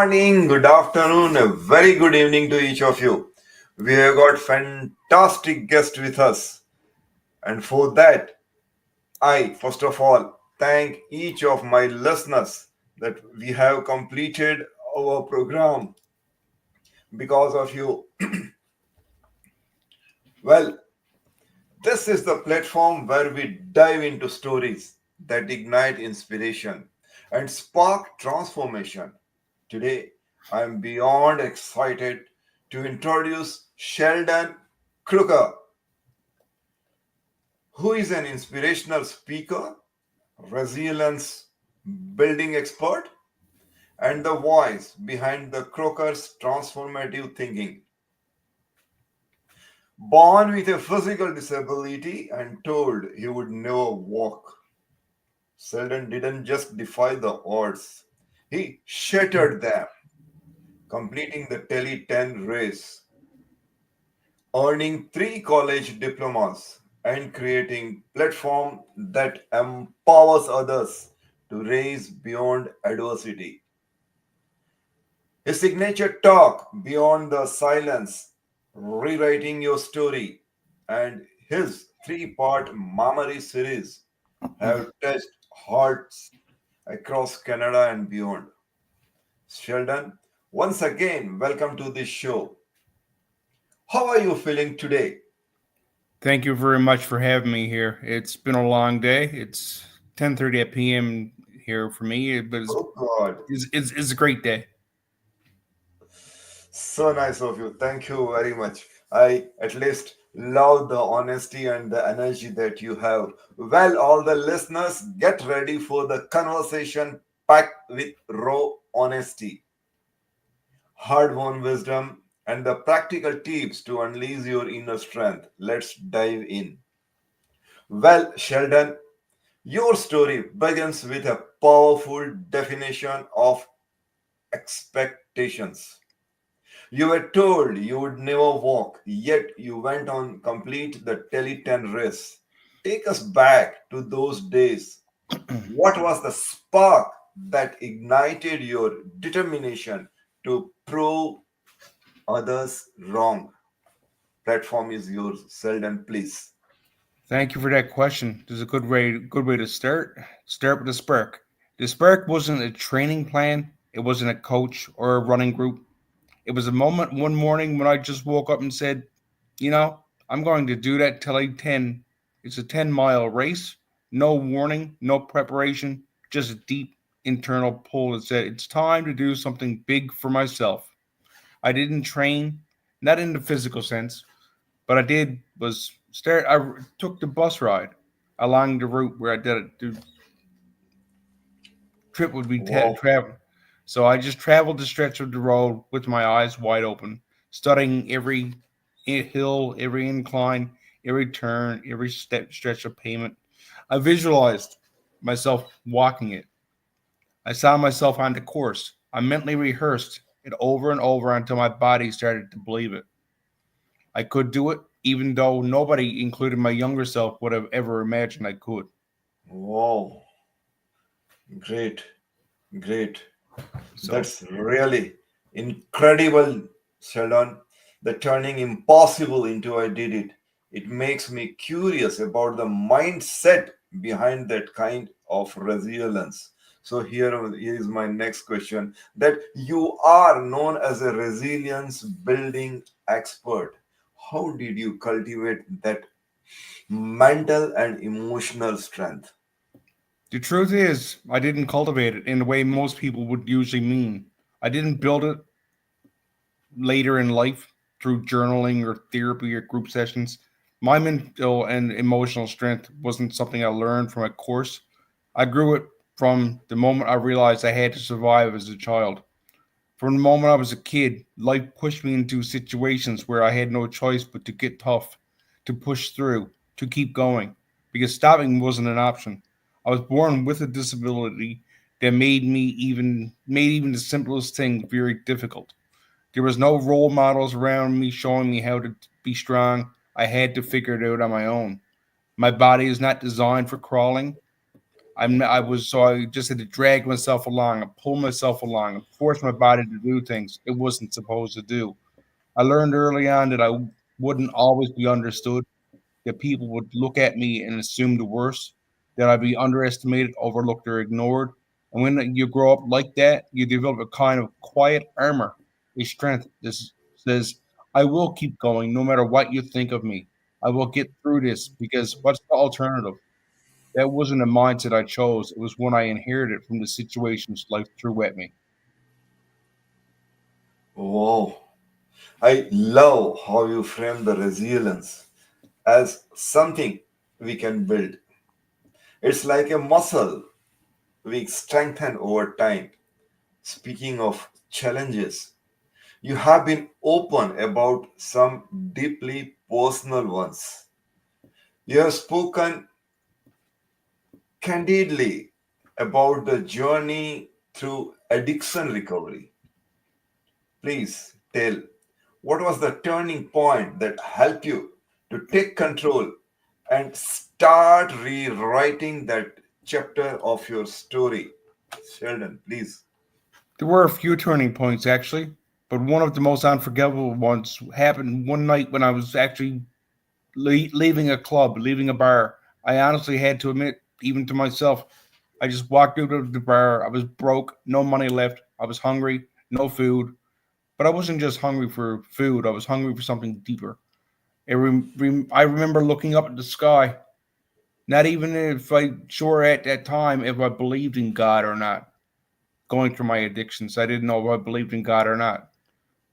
morning, good afternoon, a very good evening to each of you. We have got fantastic guests with us, and for that, I first of all thank each of my listeners that we have completed our program because of you. Well, this is the platform where we dive into stories that ignite inspiration and spark transformation. Today, I am beyond excited to introduce Sheldon Crocker, who is an inspirational speaker, resilience building expert, and the voice behind the Crocker's transformative thinking. Born with a physical disability and told he would never walk, Sheldon didn't just defy the odds, he shattered them, completing the Tely 10 race, earning three college diplomas, and creating platform that empowers others to rise beyond adversity. His signature talk, Beyond the Silence, Rewriting Your Story, and his three-part Memory series have touched hearts across Canada and beyond. Sheldon, once again, welcome to this show. How are you feeling today? Thank you very much for having me here. It's been a long day. It's 10:30 p.m. here for me, but Oh God, it's a great day. so nice of you. Thank you very much. I at least love the honesty and the energy that you have. Well, all the listeners, get ready for the conversation packed with raw honesty, hard-won wisdom, and the practical tips to unleash your inner strength. Let's dive in. Well, Sheldon, your story begins with a powerful definition of expectations. You were told you would never walk, yet you went on complete the Tele 10 race. Take us back to those days. What was the spark that ignited your determination to prove others wrong? Platform is yours, Sheldon, please. Thank you for that question. This is a good way to start. Start with the spark. The spark wasn't a training plan. It wasn't a coach or a running group. It was a moment one morning when I just woke up and said, I'm going to do that till I 10. It's a 10-mile race. No warning, no preparation, just a deep internal pull that said it's time to do something big for myself. I didn't train, not in the physical sense, but I did was start. I took the bus ride along the route where I did it. The trip would be Wow. traveling. So I just traveled the stretch of the road with my eyes wide open, studying every hill, every incline, every turn, every stretch of pavement. I visualized myself walking it. I saw myself on the course. I mentally rehearsed it over and over until my body started to believe it. I could do it, even though nobody, including my younger self, would have ever imagined I could. Wow. Great. Great. So That's really incredible, Sheldon. The turning impossible into I did it. It makes me curious about the mindset behind that kind of resilience. So here is my next question: that you are known as a resilience building expert. How did you cultivate that mental and emotional strength? the truth is, I didn't cultivate it in the way most people would usually mean. I didn't build it later in life through journaling or therapy or group sessions. My mental and emotional strength wasn't something I learned from a course. I grew it from the moment I realized I had to survive as a child. From the moment I was a kid, life pushed me into situations where I had no choice but to get tough, to push through, to keep going, because stopping wasn't an option. I was born with a disability that made even the simplest thing very difficult. There was no role models around me showing me how to be strong. I had to figure it out on my own. My body is not designed for crawling. I just had to drag myself along and pull myself along and force my body to do things it wasn't supposed to do. I learned early on that I wouldn't always be understood, that people would look at me and assume the worst, that I'd be underestimated, overlooked, or ignored. And when you grow up like that, you develop a kind of quiet armor, a strength that says, I will keep going no matter what you think of me. I will get through this because what's the alternative? That wasn't a mindset I chose. It was one I inherited from the situations life threw at me. Wow. I love how you frame the resilience as something we can build. It's like a muscle we strengthen over time. Speaking of challenges, you have been open about some deeply personal ones. You have spoken candidly about the journey through addiction recovery. Please tell, what was the turning point that helped you to take control and start rewriting that chapter of your story? Sheldon, please. There were a few turning points, actually, but one of the most unforgettable ones happened one night when I was actually leaving a club, leaving a bar. I honestly had to admit, even to myself, I just walked out of the bar. I was broke, no money left. I was hungry, no food. But I wasn't just hungry for food, I was hungry for something deeper. I remember looking up at the sky, not even if I sure at that time if I believed in God or not. Going through my addictions, I didn't know if I believed in God or not.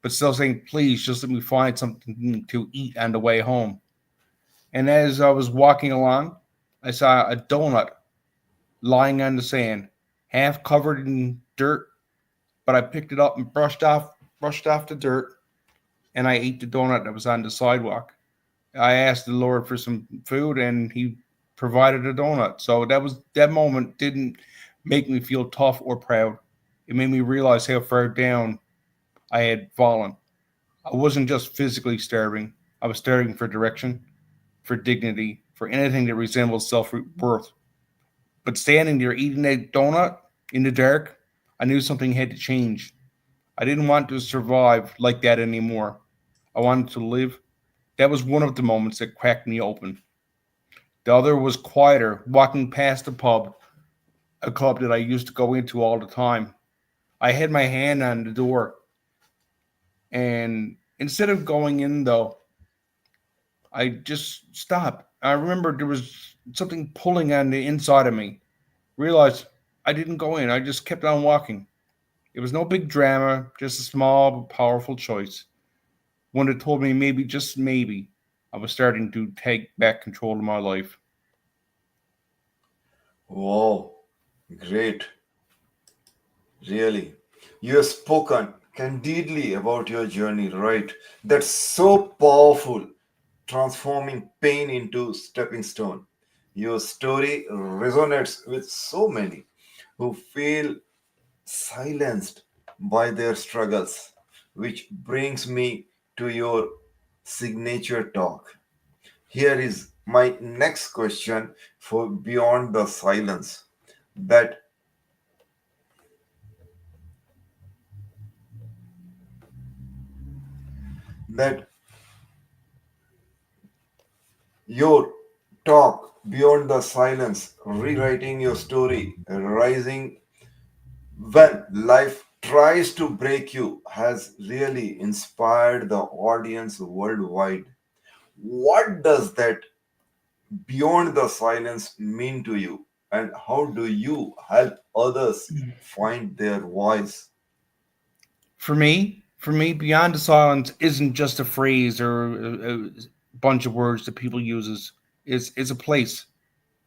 But still saying, please just let me find something to eat on the way home. And as I was walking along, I saw a donut lying on the sand, half covered in dirt. But I picked it up and brushed off the dirt, and I ate the donut that was on the sidewalk. I asked the Lord for some food, and He provided a donut. So that moment didn't make me feel tough or proud. It made me realize how far down I had fallen. I wasn't just physically starving. I was starving for direction, for dignity, for anything that resembled self worth. But standing there eating that donut in the dark, I knew something had to change. I didn't want to survive like that anymore. I wanted to live. That was one of the moments that cracked me open. The other was quieter, walking past a club that I used to go into all the time. I had my hand on the door, and instead of going in, though, I just stopped. I remember there was something pulling on the inside of me. Realized I didn't go in, I just kept on walking. It was no big drama, just a small but powerful choice. One that told me maybe, just maybe, I was starting to take back control of my life. Wow, great, really. You have spoken candidly about your journey, right? That's so powerful, transforming pain into stepping stone. Your story resonates with so many who feel silenced by their struggles, which brings me to your signature talk. Here is my next question for beyond the silence. That that your talk beyond the silence, rewriting your story, rising when life tries to break you, has really inspired the audience worldwide. What does that beyond the silence mean to you, and how do you help others find their voice? For me, beyond the silence isn't just a phrase or a bunch of words that people uses. It's a place,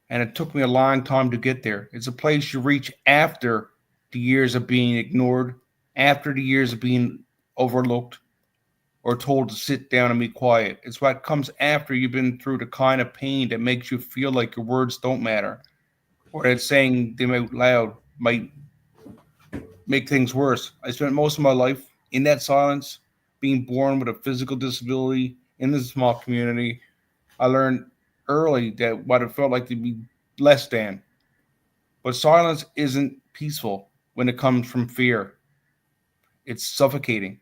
and it took me a long time to get there. It's a place you reach after the years of being ignored, after the years of being overlooked, or told to sit down and be quiet. It's what comes after you've been through the kind of pain that makes you feel like your words don't matter, or that saying them out loud might make things worse. I spent most of my life in that silence, being born with a physical disability in this small community. I learned early that what it felt like to be less than, But silence isn't peaceful when it comes from fear. It's suffocating.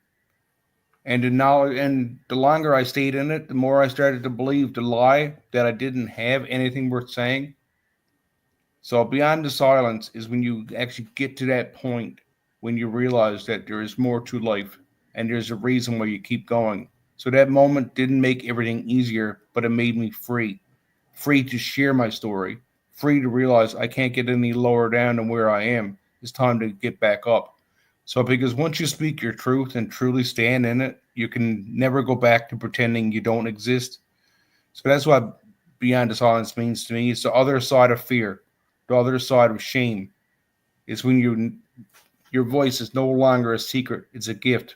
And the longer I stayed in it, the more I started to believe the lie that I didn't have anything worth saying. So beyond the silence is when you actually get to that point when you realize that there is more to life and there's a reason why you keep going. So that moment didn't make everything easier, but it made me free. Free to share my story, free to realize I can't get any lower down than where I am. It's time to get back up. So because once you speak your truth and truly stand in it, you can never go back to pretending you don't exist. So that's what beyond the silence means to me. It's the other side of fear, the other side of shame. It's when your voice is no longer a secret; it's a gift.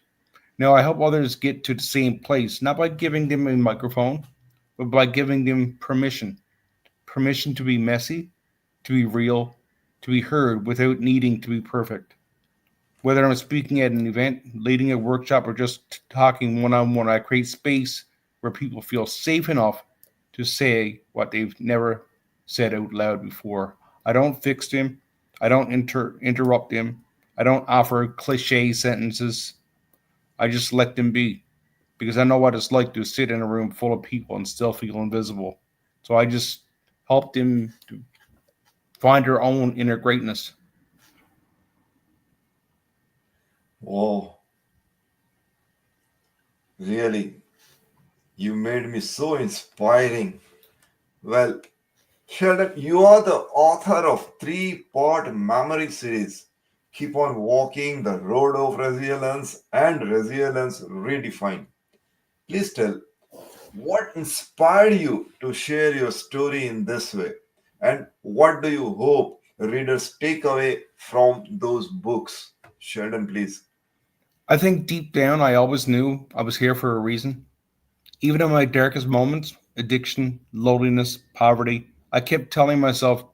Now I help others get to the same place, not by giving them a microphone, but by giving them permission. Permission to be messy, to be real, to be heard without needing to be perfect. Whether I'm speaking at an event, leading a workshop, or just talking one on one, I create space where people feel safe enough to say what they've never said out loud before. I don't fix them. I don't interrupt them. I don't offer cliche sentences. I just let them be because I know what it's like to sit in a room full of people and still feel invisible. So I just help them to find their own inner greatness. Oh, really, you made me so inspiring. Well, Sheldon, you are the author of three-part memory series. Keep on walking the road of resilience and resilience redefined. Please tell what inspired you to share your story in this way, and what do you hope readers take away from those books? Sheldon, please. I think deep down, I always knew I was here for a reason. Even in my darkest moments, addiction, loneliness, poverty, I kept telling myself,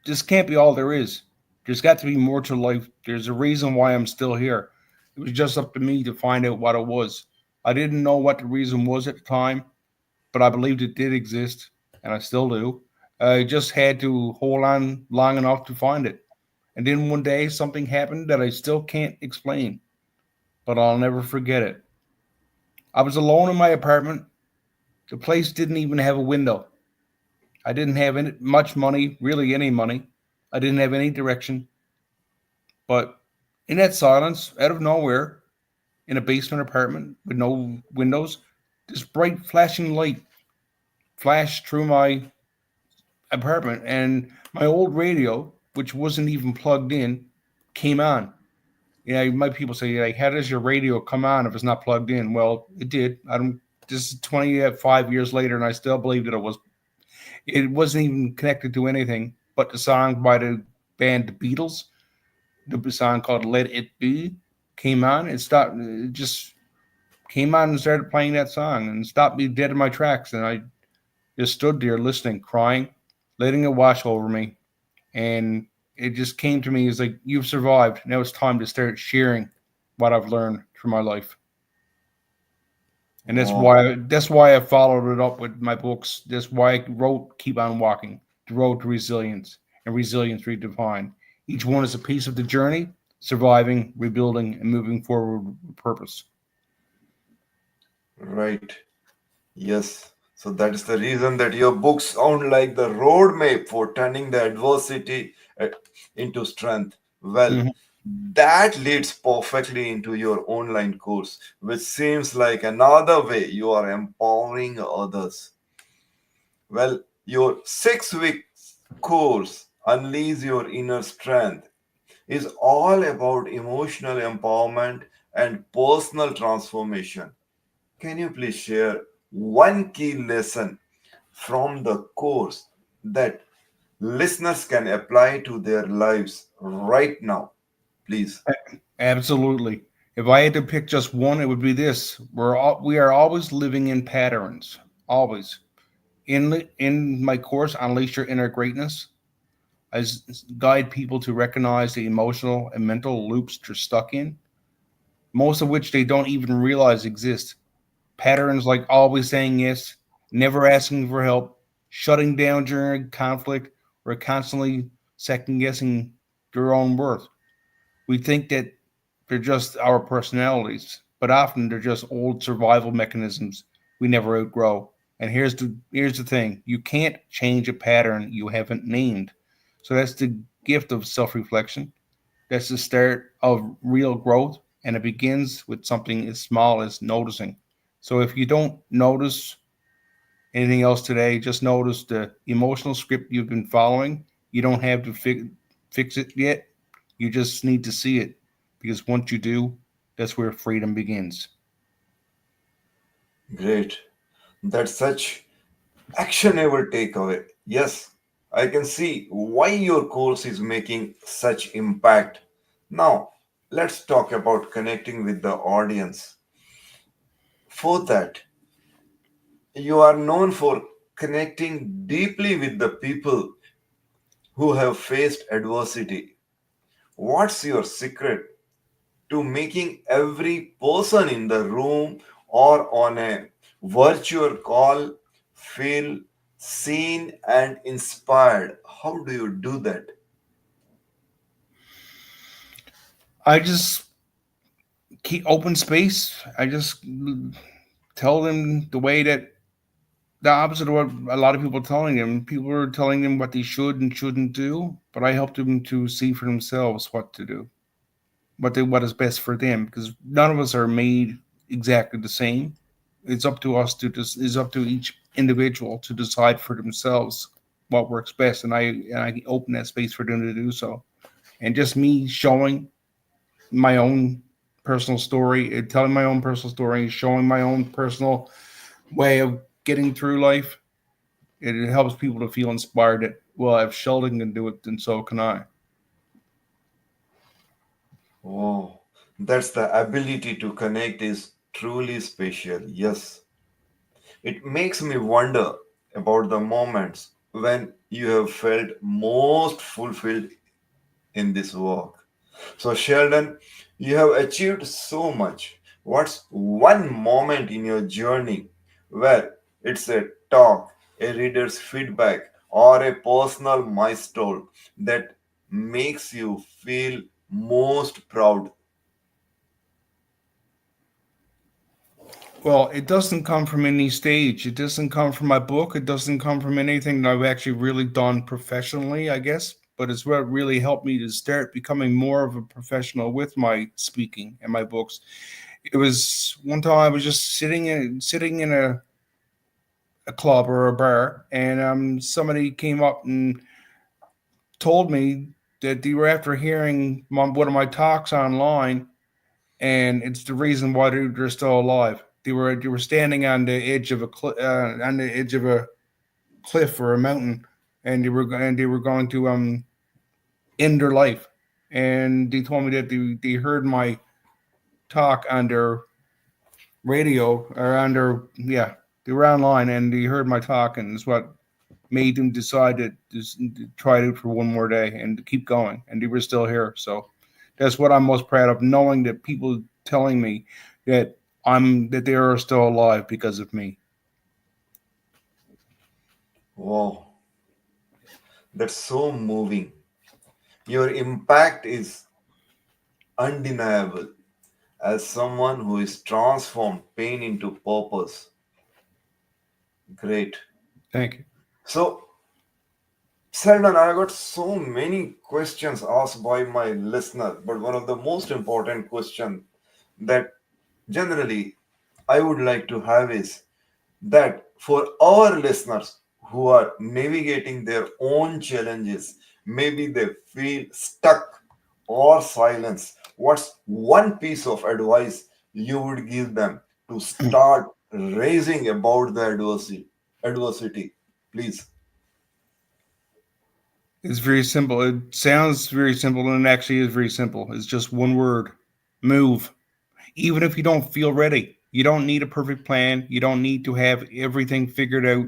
this can't be all there is. There's got to be more to life. There's a reason why I'm still here. It was just up to me to find out what it was. I didn't know what the reason was at the time, but I believed it did exist, and I still do. I just had to hold on long enough to find it. And then one day, something happened that I still can't explain, but I'll never forget it. I was alone in my apartment. The place didn't even have a window. I didn't have much money, really any money. I didn't have any direction. But in that silence, out of nowhere, in a basement apartment with no windows, this bright flashing light flashed through my apartment, and my old radio, which wasn't even plugged in, came on. Yeah, my people say, like, how does your radio come on if it's not plugged in? Well, it did. I don't. This is 25 years later, and I still believe that it was. It wasn't even connected to anything but the song by the band The Beatles. The song called "Let It Be" came on. It stopped. It just came on and started playing that song and stopped me dead in my tracks. And I just stood there listening, crying, letting it wash over me. And it just came to me as like, you've survived. Now it's time to start sharing what I've learned through my life. And Oh, that's why I followed it up with my books. That's why I wrote Keep On Walking, The Road to Resilience, and Resilience Redefined. Each one is a piece of the journey, surviving, rebuilding, and moving forward with purpose. right. Yes. So that is the reason that your books sound like the roadmap for turning the adversity into strength. Well, Mhm. that leads perfectly into your online course, which seems like another way you are empowering others. Well, your 6 week course, Unleash Your Inner Strength, is all about emotional empowerment and personal transformation. Can you please share one key lesson from the course that listeners can apply to their lives right now? Please. Absolutely. If I had to pick just one, it would be this: we are always living in patterns, always. In my course, Unleash Your Inner Greatness, guide people to recognize the emotional and mental loops they're stuck in, most of which they don't even realize exist. Patterns like always saying yes, never asking for help, shutting down during conflict, or constantly second guessing their own worth. We think that they're just our personalities, but often they're just old survival mechanisms we never outgrow. And here's the thing: you can't change a pattern you haven't named. So that's the gift of self-reflection. That's the start of real growth, and it begins with something as small as noticing. So if you don't notice anything else today, just notice the emotional script you've been following. You don't have to fix it yet. You just need to see it, because once you do, that's where freedom begins. Great. That's such actionable takeaway. Yes, I can see why your course is making such impact. Now, let's talk about connecting with the audience. For that, you are known for connecting deeply with the people who have faced adversity. What's your secret to making every person in the room or on a virtual call feel seen and inspired? How do you do that? I just keep open space. I just tell them the way that the opposite of what a lot of people are telling them. People are telling them what they should and shouldn't do, but I help them to see for themselves what to do, what is best for them, because none of us are made exactly the same. It's up to us to just it's up to each individual to decide for themselves what works best, and I open that space for them to do so. And just me showing my own personal story, telling my own personal story, showing my own personal way of getting through life, it helps people to feel inspired that, well, if Sheldon can do it, then so can I. Oh, that's the ability to connect is truly special. Yes, it makes me wonder about the moments when you have felt most fulfilled in this work. So, Sheldon, you have achieved so much. What's one moment in your journey where it's a talk, a reader's feedback, or a personal milestone that makes you feel most proud? Well, it doesn't come from any stage. It doesn't come from my book. It doesn't come from anything that I've actually really done professionally, I guess. But it's what really helped me to start becoming more of a professional with my speaking and my books. It was one time I was just sitting in a club or a bar, and somebody came up and told me that they were after hearing one of my talks online, and it's the reason why they're still alive. They were standing on the edge of a cliff or a mountain, and they were going to end their life. And they told me that they heard my talk on their radio, or on their, yeah, they were online and they heard my talk, and it's what made them decide to just try it for one more day and to keep going. And they were still here. So that's what I'm most proud of, knowing that people telling me that that they are still alive because of me. Wow, that's so moving. Your impact is undeniable as someone who is transformed pain into purpose. Great. Thank you. So, Sheldon, I got so many questions asked by my listeners, but one of the most important questions that generally I would like to have is that for our listeners who are navigating their own challenges, maybe they feel stuck or silence, what's one piece of advice you would give them to start raising about the adversity, please? It's very simple. It sounds very simple, and it actually is very simple. It's just one word: move. Even if you don't feel ready, you don't need a perfect plan. You don't need to have everything figured out.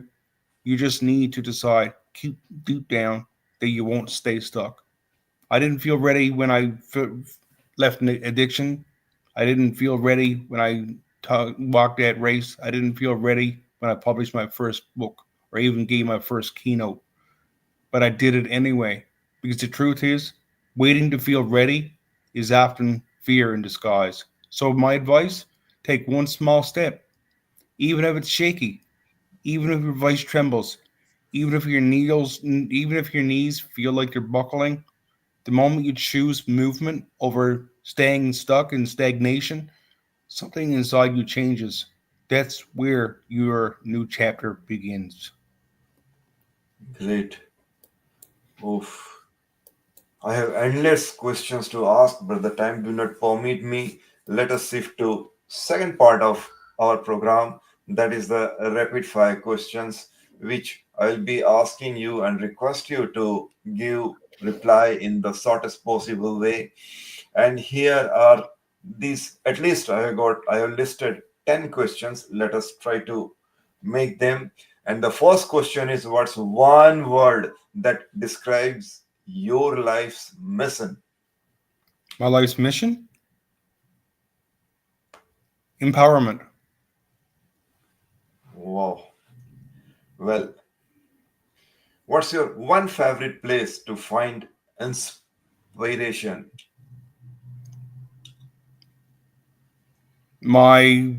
You just need to decide, keep deep down, that you won't stay stuck. I didn't feel ready when left an addiction. I didn't feel ready when I walked that race. I didn't feel ready when I published my first book or even gave my first keynote. But I did it anyway, Because the truth is, waiting to feel ready is often fear in disguise. So, my advice, take one small step, even if it's shaky, even if your voice trembles, even if your knees feel like they're buckling. The moment you choose movement over staying stuck in stagnation, something inside you changes. That's where your new chapter begins. Great. Oof. I have endless questions to ask, but the time do not permit me. Let us shift to second part of our program, that is the rapid fire questions, which I'll be asking you and request you to give reply in the shortest possible way. And here are these, at least I have listed 10 questions. Let us try to make them. And the first question is, what's one word that describes your life's mission? My life's mission? Empowerment. Wow. Well, what's your one favorite place to find inspiration? My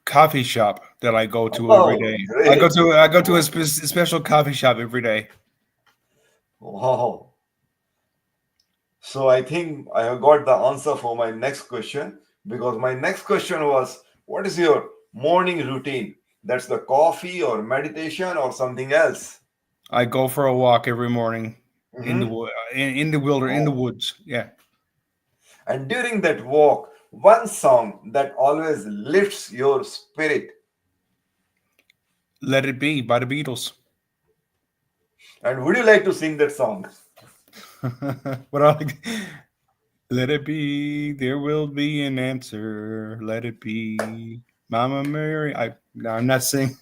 coffee shop that I go to every Oh, day. great. I go to a special coffee shop every day. Wow. So I think I have got the answer for my next question, because my next question was, what is your morning routine? That's the coffee or meditation or something else. I go for a walk every morning Hmm. in the Oh. woods. Yeah. And during that walk, one song that always lifts your spirit. Let It Be by the Beatles. And would you like to sing that song? What I like, let it be, there will be an answer. Let it be. Mama Mary. No, I'm not sing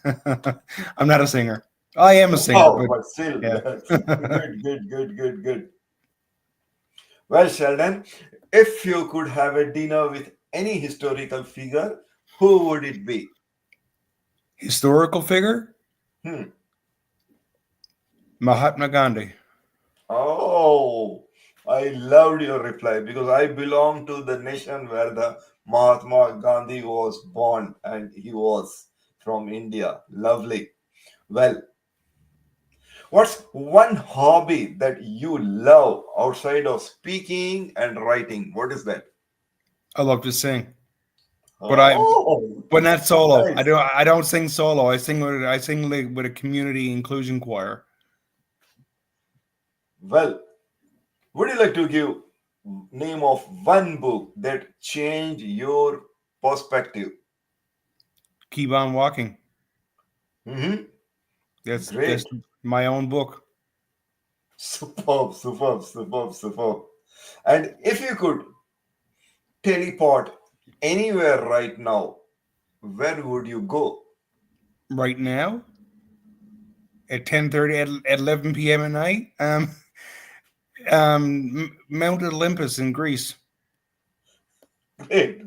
I'm not a singer. I am a singer, Wow, but but still, yeah. that's good, good, good, good, good. Well, Sheldon, if you could have a dinner with any historical figure, who would it be? Historical figure? Hmm. Mahatma Gandhi. Oh, I loved your reply, because I belong to the nation where the Mahatma Gandhi was born, and he was from India. Lovely. Well, what's one hobby that you love outside of speaking and writing? What is that? I love to sing. But I Oh, but not solo. nice. I don't sing solo. I sing like with a community inclusion choir. Well, would you like to give name of one book that changed your perspective? Keep on walking. Hmm. That's Great. my own book. Superb, superb, superb, superb. And if you could teleport anywhere right now, where would you go? Right now at 10:30 at 11 p.m. at night. Mount Olympus in Greece. Great.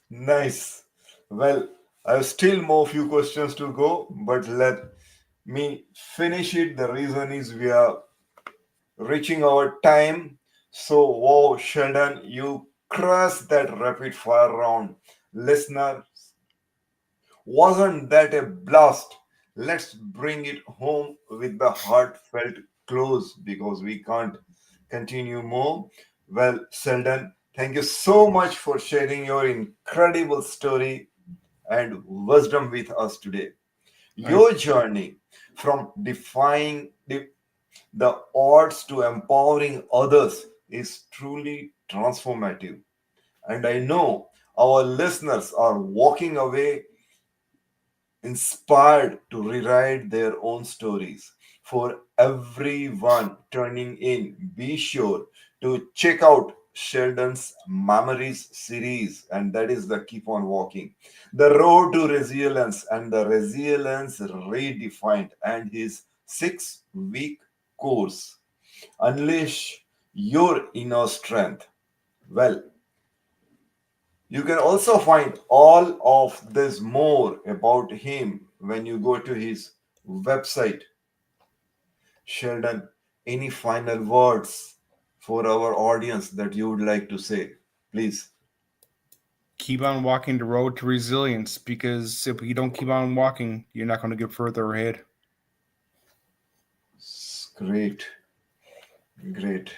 Nice. Well, I have still more few questions to go, but let me finish it. The reason is we are reaching our time. So, wow, Sheldon, you crushed that rapid fire round. Listener, wasn't that a blast? Let's bring it home with the heartfelt close, because we can't continue more. Well, Sheldon, thank you so much for sharing your incredible story and wisdom with us today. I Your journey from defying the odds to empowering others is truly transformative. And I know our listeners are walking away inspired to rewrite their own stories. For everyone turning in, be sure to check out Sheldon's Memories series, and that is the Keep on Walking, The Road to Resilience, and the Resilience Redefined, and his 6-week course, Unleash Your Inner Strength. Well, you can also find all of this more about him when you go to his website, Sheldon any final words for our audience that you would like to say? Please. Keep on walking the road to resilience, because if you don't keep on walking, you're not going to get further ahead. Great. Great,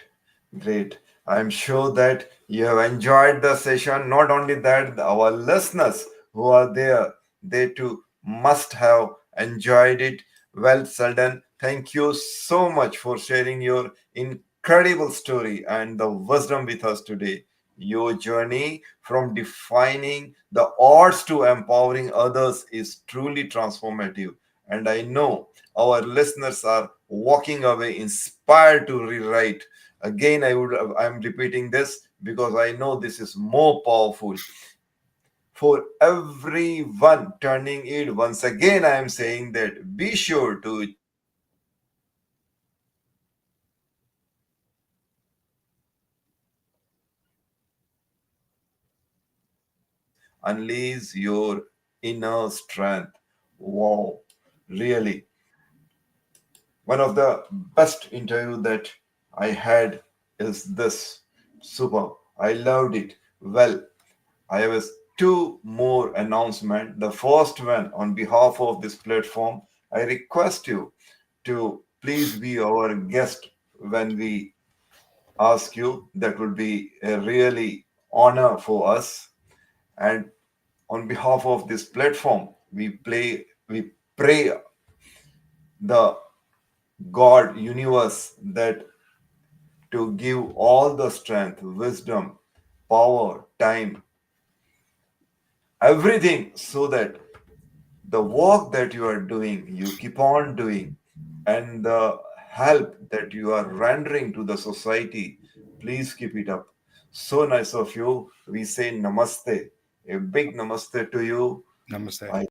great. I'm sure that you have enjoyed the session. Not only that, our listeners who are there, they too must have enjoyed it. Well, Selden, thank you so much for sharing your incredible story and the wisdom with us today. Your journey from defining the odds to empowering others is truly transformative. And I know our listeners are walking away inspired to rewrite. Again, I'm repeating this because I know this is more powerful for everyone turning it. Once again, I am saying that be sure to check out our podcast Unleash Your Inner Strength. Wow, really one of the best interview that I had is this. Super. I loved it. Well, I have two more announcements. The first one, on behalf of this platform, I request you to please be our guest when we ask you. That would be a really honor for us. And on behalf of this platform, we pray the God universe that to give all the strength, wisdom, power, time, everything so that the work that you are doing, you keep on doing, and the help that you are rendering to the society, please keep it up. So nice of you. We say namaste. A big namaste to you. Namaste. I